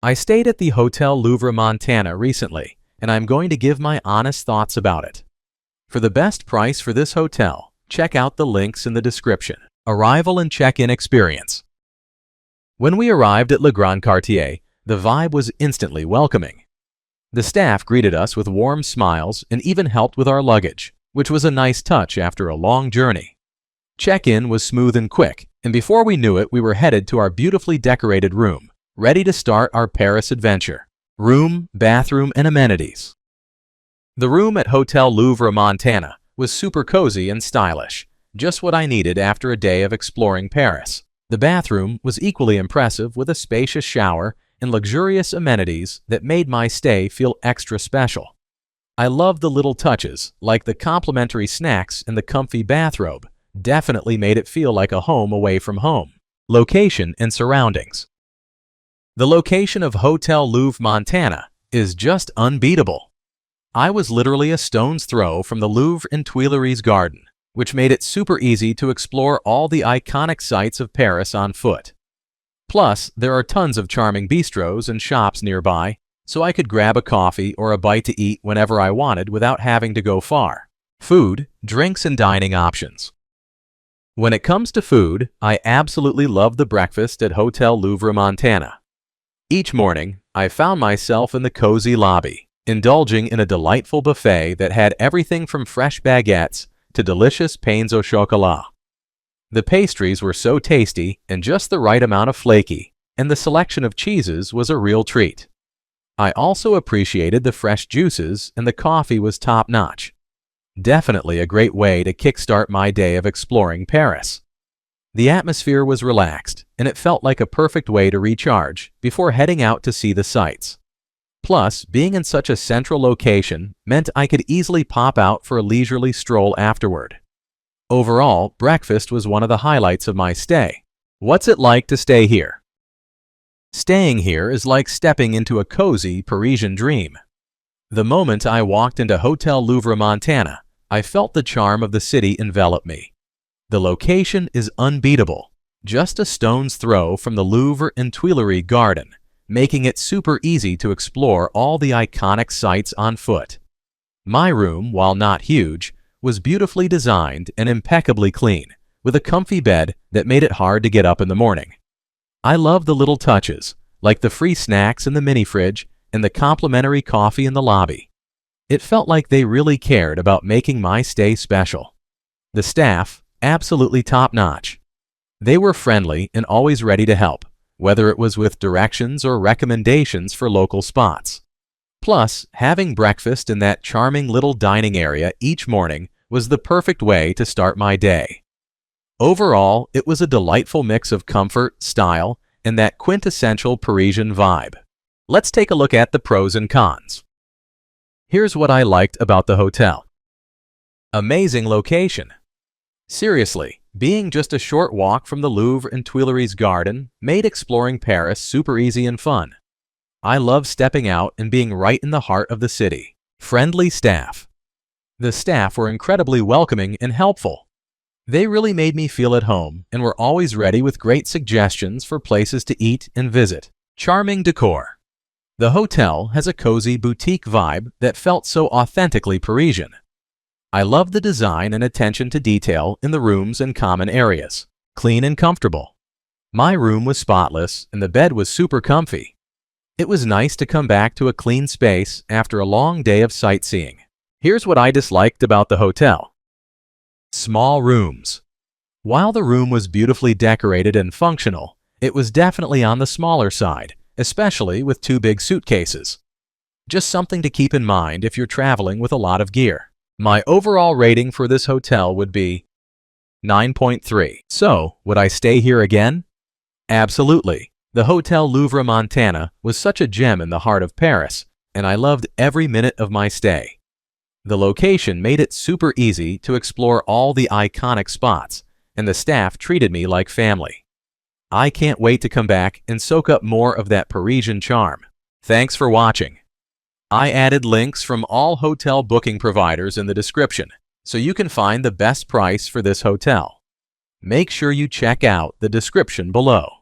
I stayed at the Hotel Louvre Montana recently, and I'm going to give my honest thoughts about it. For the best price for this hotel, check out the links in the description. Arrival and check-in experience. When we arrived at Le Grand Quartier, the vibe was instantly welcoming. The staff greeted us with warm smiles and even helped with our luggage, which was a nice touch after a long journey. Check-in was smooth and quick, and before we knew it, we were headed to our beautifully decorated room, ready to start our Paris adventure. Room, bathroom, and amenities. The room at Hotel Louvre Montana was super cozy and stylish, just what I needed after a day of exploring Paris. The bathroom was equally impressive with a spacious shower and luxurious amenities that made my stay feel extra special. I loved the little touches, like the complimentary snacks and the comfy bathrobe, definitely made it feel like a home away from home. Location and surroundings. The location of Hotel Louvre Montana is just unbeatable. I was literally a stone's throw from the Louvre and Tuileries Garden, which made it super easy to explore all the iconic sights of Paris on foot. Plus, there are tons of charming bistros and shops nearby, so I could grab a coffee or a bite to eat whenever I wanted without having to go far. Food, drinks, and dining options. When it comes to food, I absolutely love the breakfast at Hotel Louvre Montana. Each morning, I found myself in the cozy lobby, indulging in a delightful buffet that had everything from fresh baguettes to delicious pains au chocolat. The pastries were so tasty and just the right amount of flaky, and the selection of cheeses was a real treat. I also appreciated the fresh juices, and the coffee was top-notch. Definitely a great way to kickstart my day of exploring Paris. The atmosphere was relaxed, and it felt like a perfect way to recharge before heading out to see the sights. Plus, being in such a central location meant I could easily pop out for a leisurely stroll afterward. Overall, breakfast was one of the highlights of my stay. What's it like to stay here? Staying here is like stepping into a cozy Parisian dream. The moment I walked into Hotel Louvre Montana, I felt the charm of the city envelop me. The location is unbeatable, just a stone's throw from the Louvre and Tuileries Garden, making it super easy to explore all the iconic sights on foot. My room, while not huge, was beautifully designed and impeccably clean, with a comfy bed that made it hard to get up in the morning. I love the little touches, like the free snacks in the mini fridge and the complimentary coffee in the lobby. It felt like they really cared about making my stay special. The staff, absolutely top-notch. They were friendly and always ready to help, whether it was with directions or recommendations for local spots. Plus, having breakfast in that charming little dining area each morning was the perfect way to start my day. Overall, it was a delightful mix of comfort, style, and that quintessential Parisian vibe. Let's take a look at the pros and cons. Here's what I liked about the hotel. Amazing location. Seriously, being just a short walk from the Louvre and Tuileries Garden made exploring Paris super easy and fun. I love stepping out and being right in the heart of the city. Friendly staff. The staff were incredibly welcoming and helpful. They really made me feel at home and were always ready with great suggestions for places to eat and visit. Charming decor. The hotel has a cozy boutique vibe that felt so authentically Parisian. I love the design and attention to detail in the rooms and common areas. Clean and comfortable. My room was spotless and the bed was super comfy. It was nice to come back to a clean space after a long day of sightseeing. Here's what I disliked about the hotel. Small rooms. While the room was beautifully decorated and functional, it was definitely on the smaller side, especially with 2 big suitcases. Just something to keep in mind if you're traveling with a lot of gear. My overall rating for this hotel would be 9.3. So, would I stay here again? Absolutely. The Hotel Louvre Montana was such a gem in the heart of Paris, and I loved every minute of my stay. The location made it super easy to explore all the iconic spots, and the staff treated me like family. I can't wait to come back and soak up more of that Parisian charm. Thanks for watching. I added links from all hotel booking providers in the description, so you can find the best price for this hotel. Make sure you check out the description below.